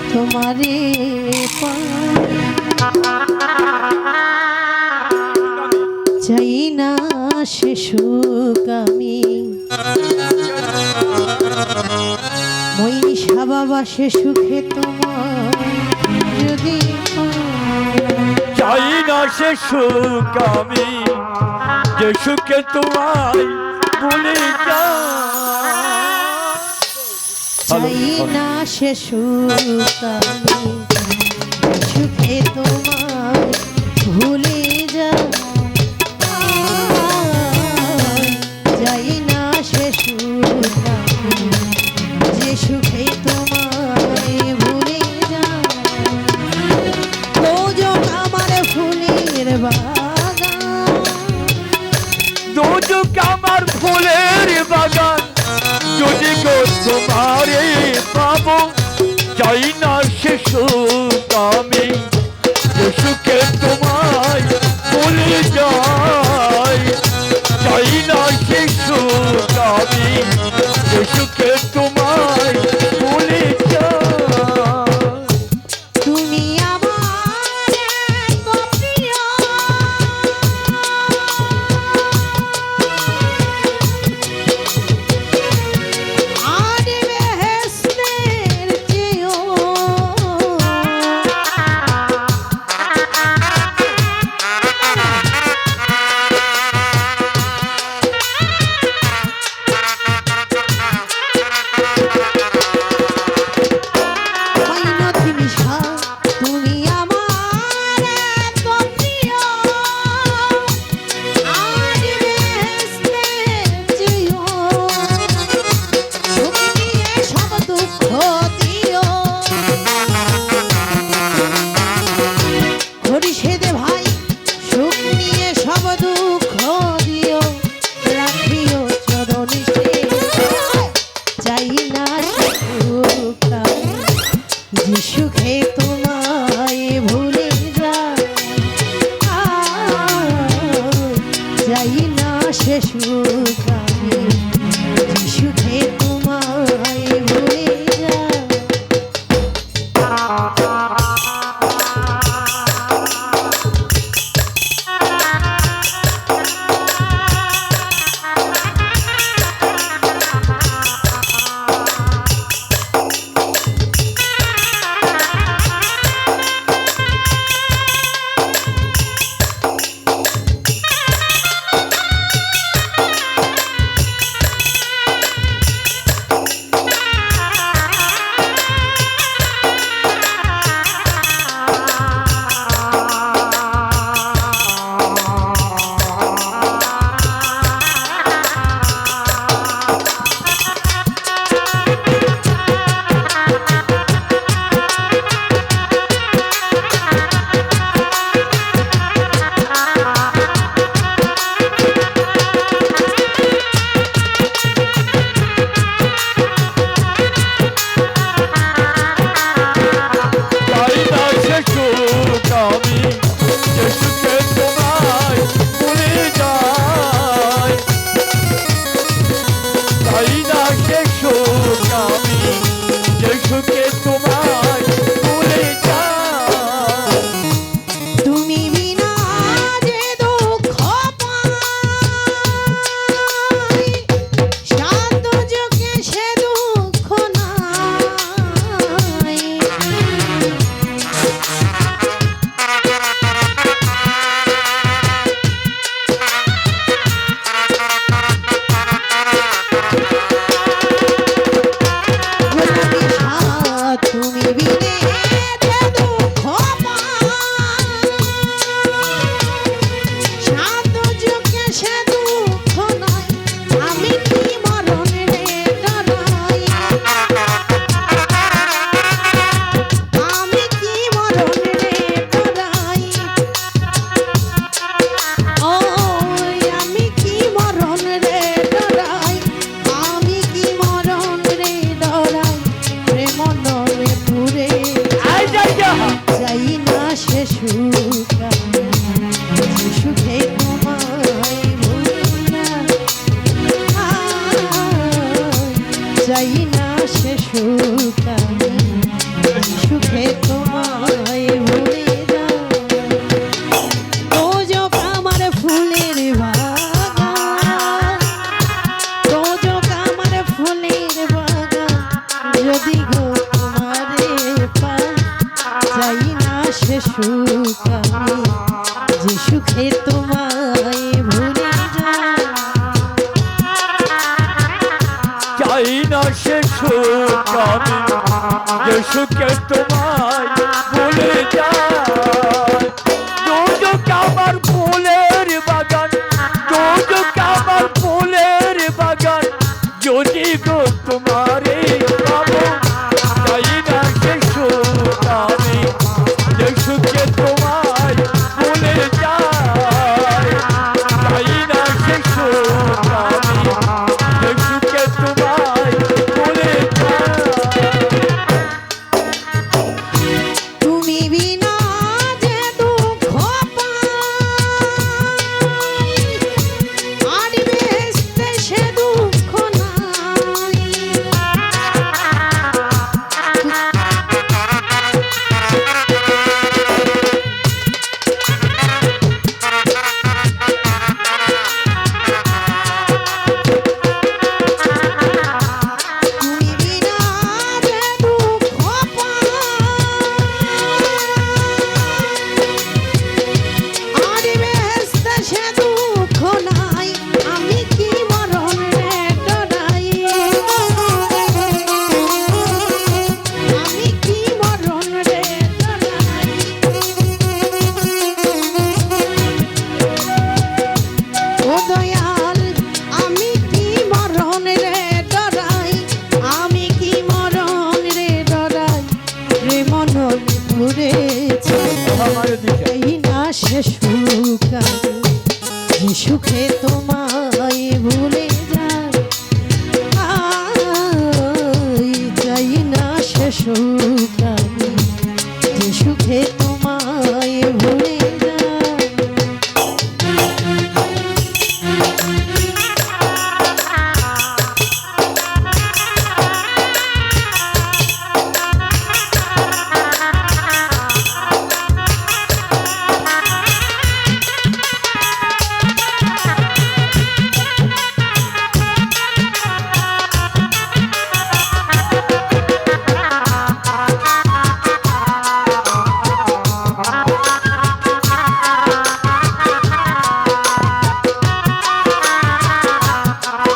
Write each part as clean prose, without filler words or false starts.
তোমারে চাই না সে সুখ আমি মনীষা বাবা সে সুখে তোমার যদি চাই না সে সুখ আমি যে সুখে তোমায় ভুলে চাই না সে সুখ আমি সুখে তোমায় ভুলে যাই না সে সুখ আমি যে সুখে তোমায় ভুলে দোজক আমার ফুলের বাগান দোজক আমার ফুলের বাগান যদি গো তোমারে পাবো চাই না সে সুখ আমি যে সুখে তোমায় ভুলে যাই চাই না সে সুখ আমি যে সুখে তোমায় ভুলে যাই তুমি আমার এত প্রিয় আর বেহেশতের চেয়েও মাইনতি মিশা তুমি আমার এত প্রিয় আর বেহেশতের চেয়েও তুমি নিয়ে সব দুঃখ দিও হরিষেদে ভাই সুখ নিয়ে সব দুঃখ দিও রাখিও চরণে চাই না সুখ আমি যে সুখে তোমায় ভুলে যাই না সে সুখ আমি যে সুখে তোমায় ভুলে যাই চাই না সে সুখ আমি যে সুখে তোমায় ভুলে যাই চাই না সে সুখ আমি যে সুখে তোমায় ভুলে যাই তুমি বিনা যে দুঃখ পাই শান্ত চোখে সে দুঃখ নাই তুমি বিনে যে দুঃখ শান্ত চোখে সে দুঃখ নাই আমি কি মরণ রে ডরাই আমি কি মরণ রে ডরাই ও আমি কি মরণ রে ডরাই আমি কি মরণ রে ডরাই প্রেম নরে পুরে চাই না সে সুখ আমি যে সুখে তোমায় ভুলে যাই চাই না সে সুখ আমি সুখে তোমায় ভুলে যায় তোজক আমার ফুলের বাগান তোজক আমার ফুলের বাগান যদি গো তোমারে পাই চাই না সে সুখ আমি যে সুখে তোমায় ভুলে যায় চাই না সে সুখ আমি যে সুখে তোমায় ভুলে যায় তোজক আমার ফুলের বাগান তোজক আমার ফুলের বাগান যদি গো তোমারে পাবো চাই না সে সুখ আমি যে সুখে তোমায় ভুলে যায় চাই না সে সুখ আমি যে সুখে তোমায় ভুলে যায় তুমি বিনা যে দুঃখ পাই আর বেস্তে সে দুঃখ নাই তুমি বিনা যে দুঃখ পাই আর বেস্তে সে দুঃখ নাই আমি কি মরণ রে ডরাই আমি কি মরণ রে ডরাই ও দয়াল আমি কি মরণ রে ডরাই আমি কি মরণ রে ডরাই রে মনন ঘুরেছে আমার দিকে এই না সে সুখ আমি যে সুখে তোমায় ভুলে যায় চাই না সে সুখ আমি যে সুখে তোমায় ভুলে যায়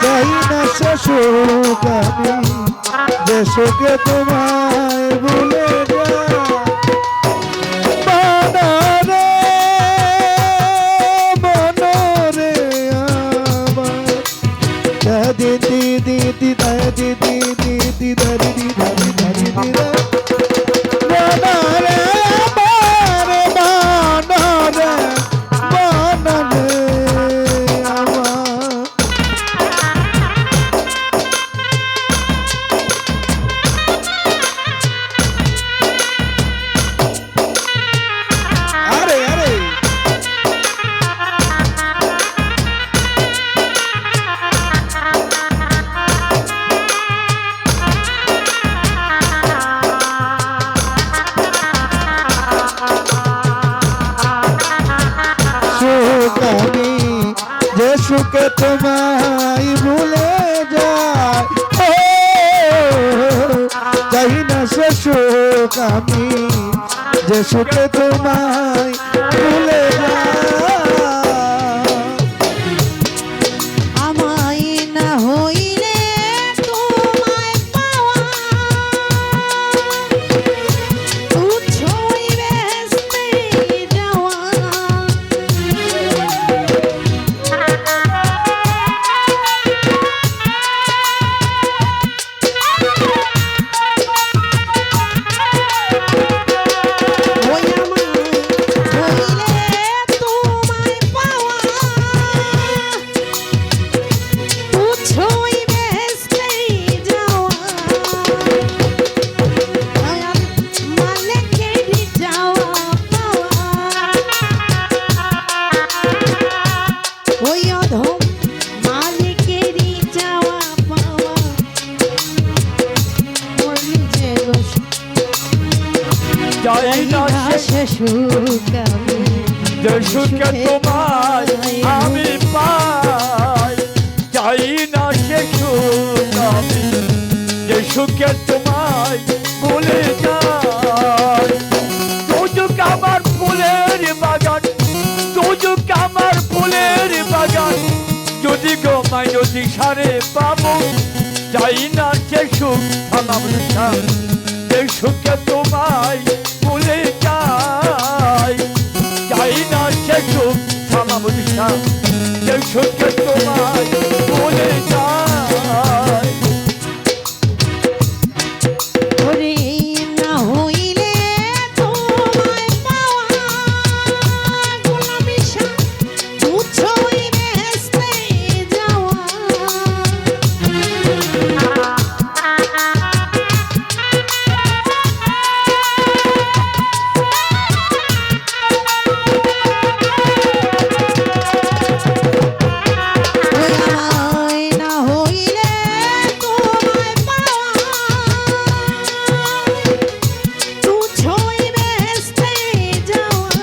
চাই না সে সুখ আমি যে সুখে তোমায় ভুলে যায় মনরে মনরে আমার দিদি দিদি দিদি দিদি দিদি দিদি দিদি মনরে মনরে মনরে আমার আরে আরে সুখ আমি যে সুখে তোমায় ভুলে যায় চাই না সে সুখ আমি যে সুখে তোমায় ভুলে যায় আমায় না হইলে তোমায় পাওয়া তুচ্ছই বেস্তে যাওয়া ওই আমায় হইলে চাই না সে সুখ আমি যে সুখে তোমায় আমি পাই, চাই না সে সুখ আমি যে সুখে তোমায় ভুলে যাই। সুযোগ আমার ফুলের বাগান, সুযোগ আমার ফুলের বাগান, যদি গোমায় যদি সারে পাবো, চাই না সে সুখ থামাবো না, যে সুখে তোমায় ভুলে যাই। চাই না সে সুখ থামাবো না, যে সুখে তোমায় ভুলে যাই। ওরে না হইলে তোমায় পাওয়া গোলামি শাহ তুচ্ছ ওই বেহেশতে যাওয়া। ওই না হইলে তোমায় পাওয়া তুচ্ছ ওই বেহেশতে যাওয়া।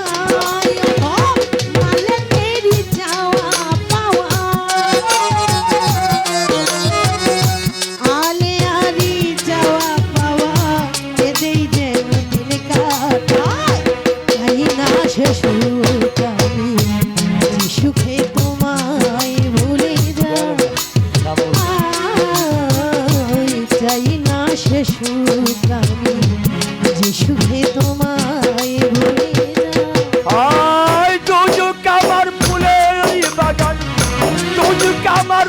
মালিকেরই চাওয়া পাওয়া আলে আলি যাওয়া পাওয়া এদেই যেন দিন কাটায়। চাই না সে সুখ আমি যে সুখে তোমায় ভুলে যাই। চাই না সে সুখ আমি যে সুখে তোমায় ভুলে যাই। আয় সুযোগ আমার ফুলের বাগান, সুযোগ আমার